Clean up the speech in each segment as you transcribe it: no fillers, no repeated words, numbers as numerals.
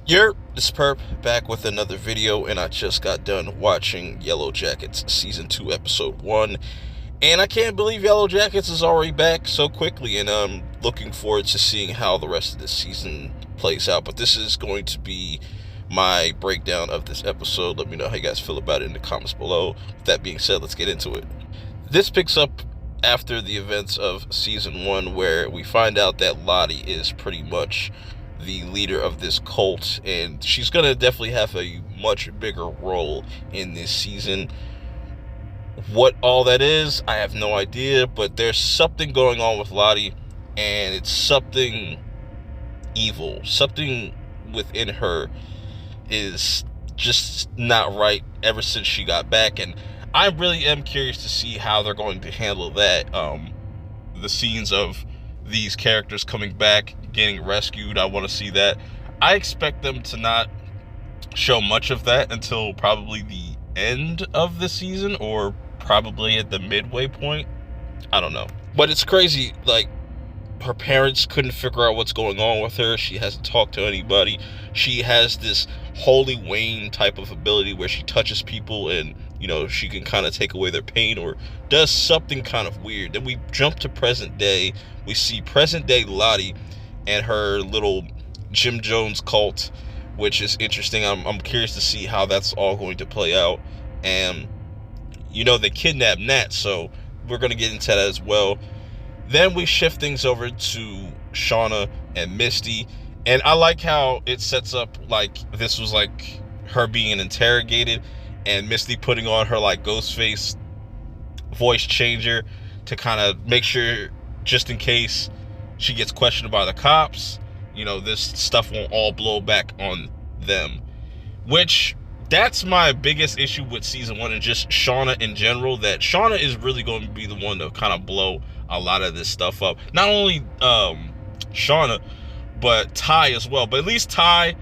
This Perp back with another video, and I just got done watching Yellowjackets Season 2, Episode 1, and I can't believe Yellowjackets is already back so quickly, and I'm looking forward to seeing how the rest of this season plays out. But this is going to be my breakdown of this episode. Let me know how you guys feel about it in the comments below. With that being said, let's get into it. This picks up after the events of Season 1, where we find out that Lottie is pretty much the leader of this cult, and she's gonna definitely have a much bigger role in this season. What all that is, I have no idea, but there's something going on with Lottie, and it's something evil. Something within her is just not right ever since she got back, and I really am curious to see how they're going to handle that. The scenes of these characters coming back, getting rescued, I want to see that. I expect them to not show much of that until probably the end of the season, or probably at the midway point. I don't know. But it's crazy, like, her parents couldn't figure out what's going on with her. She hasn't talked to anybody. She has this Holy Wayne type of ability where she touches people and, she can kind of take away their pain or does something kind of weird. Then we jump to present day. We see present day Lottie and her little Jim Jones cult, which is interesting. I'm curious to see how that's all going to play out. And, they kidnapped Nat, so we're going to get into that as well. Then we shift things over to Shauna and Misty. And I like how it sets up like this was like her being interrogated and Misty putting on her like Ghostface voice changer to kind of make sure, just in case she gets questioned by the cops, this stuff won't all blow back on them. Which, that's my biggest issue with season 1 and just Shauna in general, that Shauna is really going to be the one to kind of blow a lot of this stuff up. Not only Shauna, but Ty as well. But at least Ty,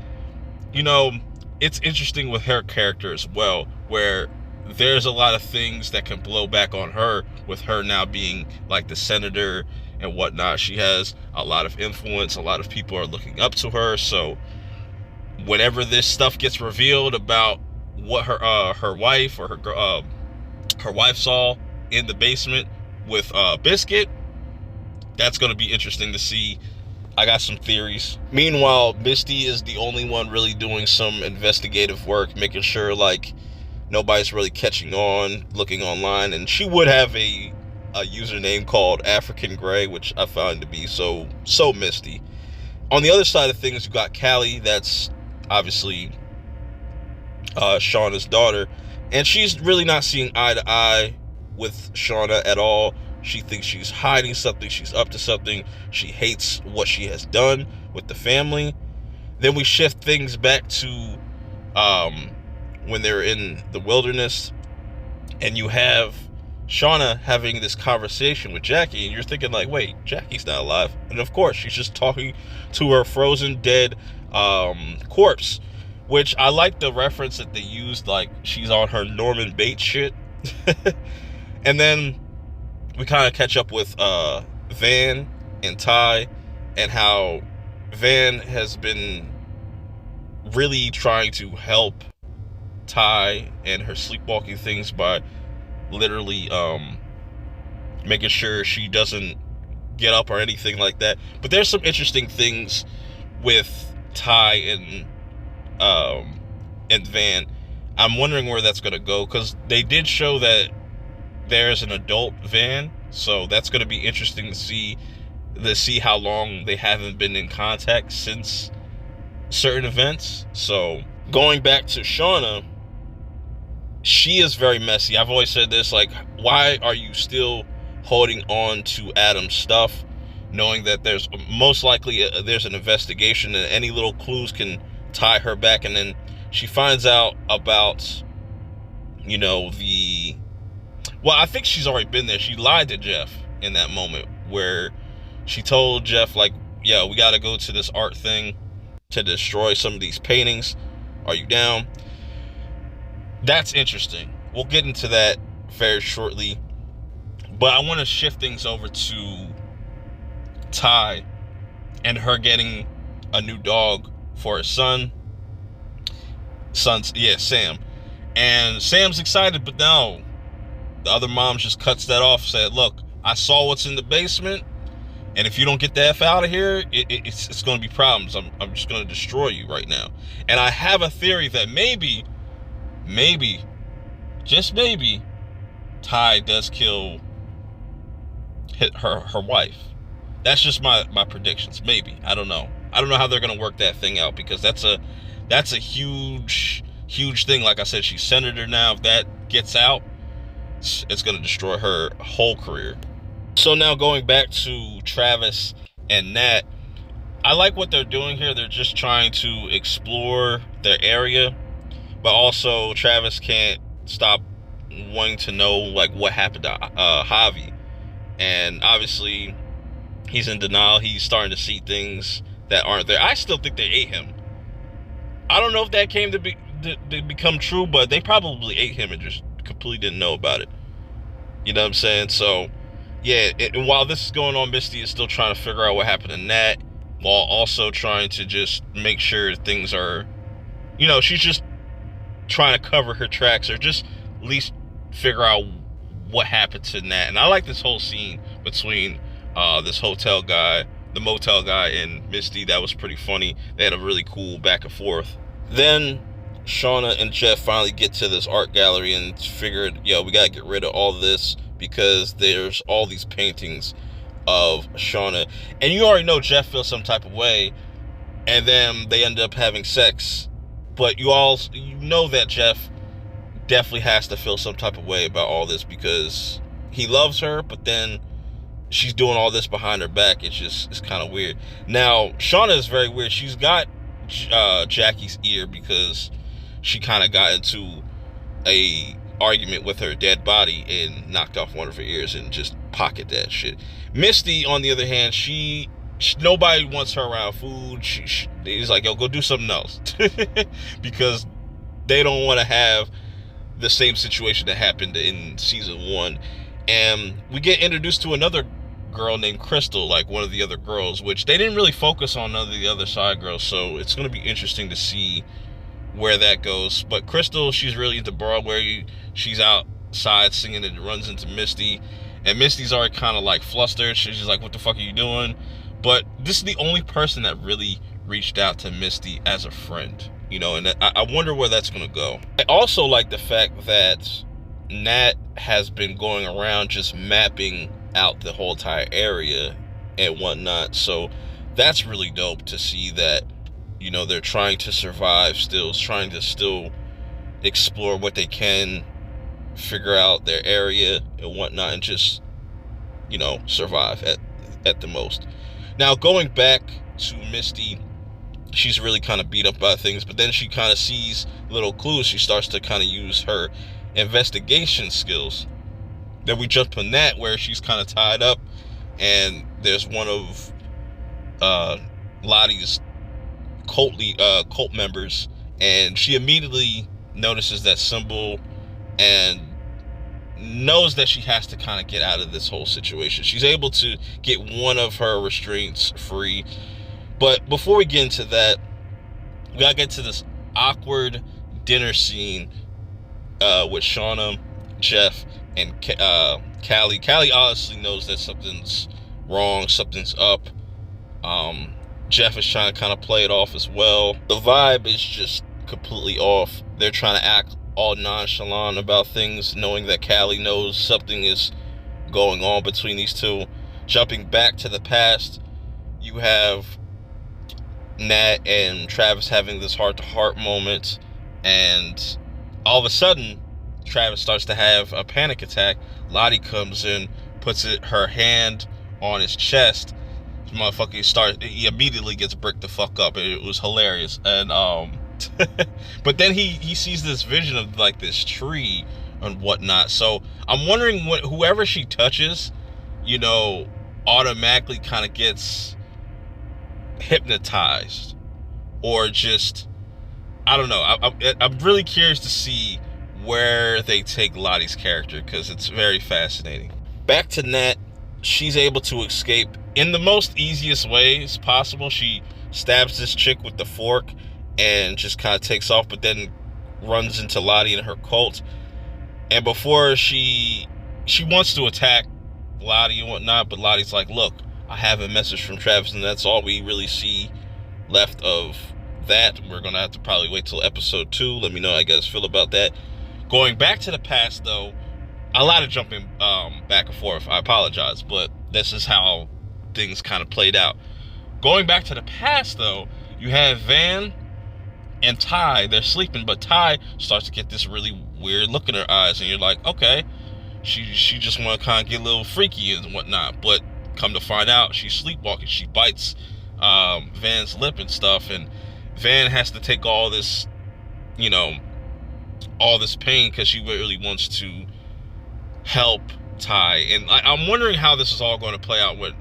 it's interesting with her character as well, where there's a lot of things that can blow back on her, with her now being like the senator and whatnot. She has a lot of influence. A lot of people are looking up to her. So whenever this stuff gets revealed about what her wife or her wife saw in the basement with Biscuit, that's going to be interesting to see. I got some theories. Meanwhile, Misty is the only one really doing some investigative work, making sure like nobody's really catching on, looking online, and she would have a username called African Gray, which I found to be so Misty. On the other side of things, you got Callie, that's obviously Shauna's daughter, and she's really not seeing eye to eye with Shauna at all. She thinks she's hiding something. She's up to something. She hates what she has done with the family. Then we shift things back to when they're in the wilderness, and you have Shauna having this conversation with Jackie, and you're thinking like, wait, Jackie's not alive. And of course, she's just talking to her frozen dead corpse, which I like the reference that they used, like she's on her Norman Bates shit. And then we kind of catch up with Van and Ty, and how Van has been really trying to help Ty and her sleepwalking things by literally making sure she doesn't get up or anything like that. But there's some interesting things with Ty and Van. I'm wondering where that's going to go, because they did show that there's an adult Van, so that's going to be interesting to see how long they haven't been in contact since certain events. So going back to Shauna, she is very messy. I've always said this, like, why are you still holding on to Adam's stuff, knowing that there's most likely there's an investigation and any little clues can tie her back? And then she finds out about well, I think she's already been there. She lied to Jeff in that moment where she told Jeff, like, yeah, we got to go to this art thing to destroy some of these paintings. Are you down? That's interesting. We'll get into that very shortly. But I want to shift things over to Ty and her getting a new dog for her son. son's, yeah, Sam. And Sam's excited, but no. The other mom just cuts that off, said, look, I saw what's in the basement, and if you don't get the F out of here, it's going to be problems. I'm just going to destroy you right now. And I have a theory that maybe, just maybe, Ty does kill her wife. That's just my predictions. Maybe. I don't know. I don't know how they're going to work that thing out, because that's a huge thing. Like I said, she's senator now. If that gets out, it's going to destroy her whole career. So now going back to Travis and Nat, I like what they're doing here. They're just trying to explore their area, but also Travis can't stop wanting to know like what happened to Javi, and obviously he's in denial. He's starting to see things that aren't there. I still think they ate him. I don't know if that came to become true, but they probably ate him and just completely didn't know about it. You know what I'm saying? So yeah, while this is going on, Misty is still trying to figure out what happened to Nat, while also trying to just make sure things are, you know, she's just trying to cover her tracks, or just at least figure out what happened to Nat. And I like this whole scene between this hotel guy, the motel guy, and Misty. That was pretty funny. They had a really cool back and forth. Then Shauna and Jeff finally get to this art gallery and figured, yo, we gotta get rid of all this, because there's all these paintings of Shauna, and you already know Jeff feels some type of way, and then they end up having sex. But you know that Jeff definitely has to feel some type of way about all this, because he loves her, but then she's doing all this behind her back. It's kind of weird. Now Shauna is very weird. She's got Jackie's ear, because she kind of got into a argument with her dead body and knocked off one of her ears and just pocketed that shit. Misty, on the other hand, she nobody wants her around food. He's like, yo, go do something else. Because they don't want to have the same situation that happened in season 1. And we get introduced to another girl named Crystal, like one of the other girls, which they didn't really focus on none of the other side girls, so it's going to be interesting to see where that goes. But Crystal, she's really into Broadway. She's outside singing and runs into Misty, and Misty's already kind of like flustered. She's just like, what the fuck are you doing? But this is the only person that really reached out to Misty as a friend, you know, and I wonder where that's going to go. I also like the fact that Nat has been going around just mapping out the whole entire area and whatnot, so that's really dope to see that, you know, they're trying to survive still, trying to still explore what they can, figure out their area and whatnot, and just, you know, survive at the most. Now, going back to Misty, she's really kind of beat up by things, but then she kind of sees little clues. She starts to kind of use her investigation skills. Then we jump to Nat, where she's kind of tied up, and there's one of Lottie's cult members, and she immediately notices that symbol and knows that she has to kind of get out of this whole situation. She's able to get one of her restraints free. But before we get into that, we gotta get to this awkward dinner scene with Shauna, Jeff, and Callie. Callie honestly knows that something's wrong, something's up. Jeff is trying to kind of play it off as well. The vibe is just completely off. They're trying to act all nonchalant about things, knowing that Callie knows something is going on between these two. Jumping back to the past, you have Nat and Travis having this heart-to-heart moment, and all of a sudden, Travis starts to have a panic attack. Lottie comes in, puts her hand on his chest. This motherfucker he immediately gets bricked the fuck up. It was hilarious. And but then he sees this vision of like this tree and whatnot. So I'm wondering whoever she touches, you know, automatically kind of gets hypnotized, or just, I don't know. I'm really curious to see where they take Lottie's character, because it's very fascinating. Back to Nat, she's able to escape in the most easiest ways possible. She stabs this chick with the fork and just kind of takes off, but then runs into Lottie and her cult, and before she wants to attack Lottie and whatnot, but Lottie's like, look, I have a message from Travis, and that's all we really see left of that. We're gonna have to probably wait till episode 2. Let me know how you guys feel about that. Going back to the past, though, a lot of jumping back and forth. I apologize, but this is how things kind of played out. Going back to the past, though, you have Van and Ty. They're sleeping, but Ty starts to get this really weird look in her eyes, and you're like, okay, she just want to kind of get a little freaky and whatnot. But come to find out, she's sleepwalking. She bites Van's lip and stuff, and Van has to take all this, all this pain because she really wants to help Ty. And I'm wondering how this is all going to play out when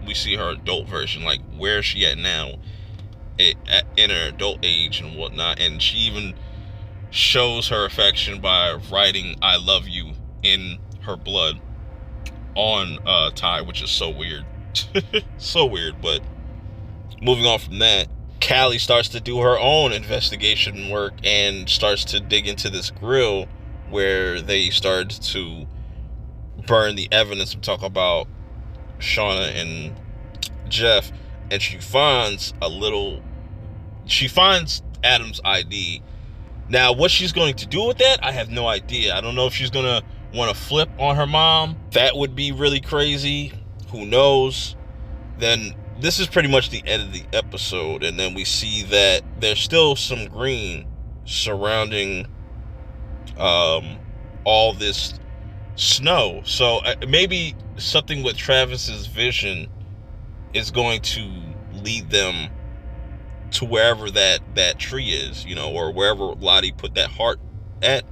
we see her adult version. Like, where is she at now in her adult age and whatnot? And she even shows her affection by writing "I love you" in her blood on Ty, which is so weird. So weird. But moving on from that, Callie starts to do her own investigation work and starts to dig into this grill where they started to burn the evidence and talk about Shauna and Jeff. And she finds Adam's ID. Now, what she's going to do with that, I have no idea. I don't know if she's going to want to flip on her mom. That would be really crazy. Who knows? Then this is pretty much the end of the episode, and then we see that there's still some green surrounding all this snow. So maybe something with Travis's vision is going to lead them to wherever that tree is, or wherever Lottie put that heart at,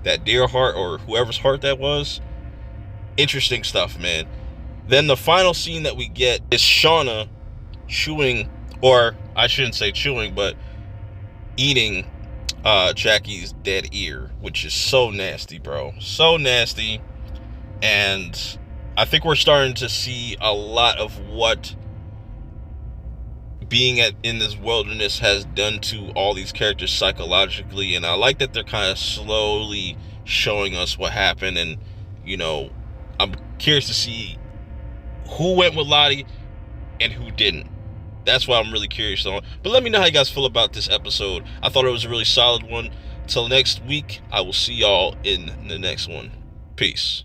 that deer heart, or whoever's heart that was. Interesting stuff, man. Then the final scene that we get is Shauna chewing, or I shouldn't say chewing, but eating Jackie's dead ear, which is so nasty, bro. So nasty. And I think we're starting to see a lot of what being in this wilderness has done to all these characters psychologically. And I like that they're kind of slowly showing us what happened. And, I'm curious to see who went with Lottie and who didn't. That's why I'm really curious on. But let me know how you guys feel about this episode. I thought it was a really solid one. Till next week, I will see y'all in the next one. Peace.